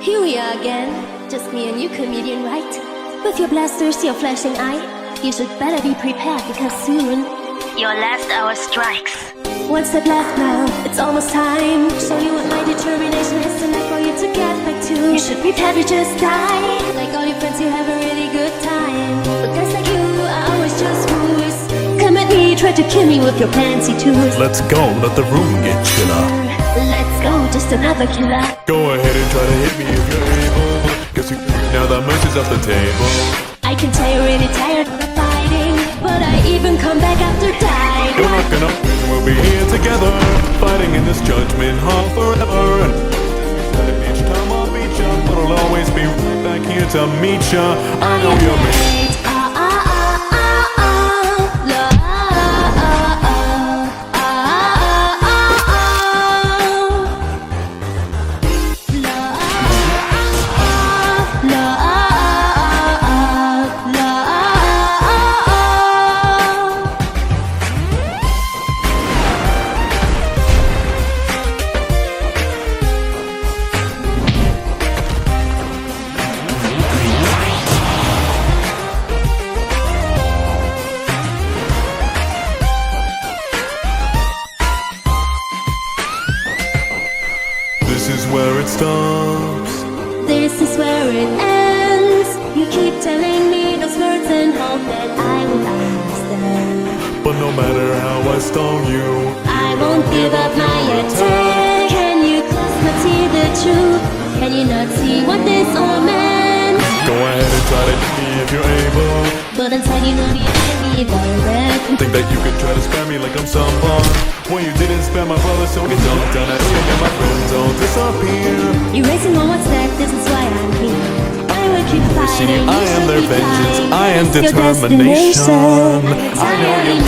Here we are again, just me and you, comedian, right? With your blasters, your flashing eye, you should better be prepared because soon your last hour strikes. One step left now, it's almost time. Show you what my determination is tonight for you to get back to. You should prepare to just die. Like all your friends, you have a really good time. But guys like you are always just fools. Come at me, try to kill me with your fancy tools. Let's go, let the room get chiller. Let's go, just another killer. Go ahead and try to hit me if you're able. Guess you now the mercy's off the table. I can tell you're really tired of the fighting, but I even come back after dying. You're not gonna win, we'll be here together, fighting in this judgment hall forever. And each time I'll beat ya, but I'll always be right back here to meet ya. I know you're me. This is where it stops. This is where it ends. You keep telling me those words and hope that I will understand. But no matter how I stall you, I won't give up my attack. Can you just not see the truth? Can you not see what this all meant? go ahead and try to hit me if you're able. But inside you know you can't be direct. Think that you could try to spare me like I'm someone when you didn't spare my brother, so get dumped on. I think that my friends all disappear. You're racing on what's that, this is why I'm here. I will keep fighting. I am their vengeance, I am It's your determination. destination. I know you're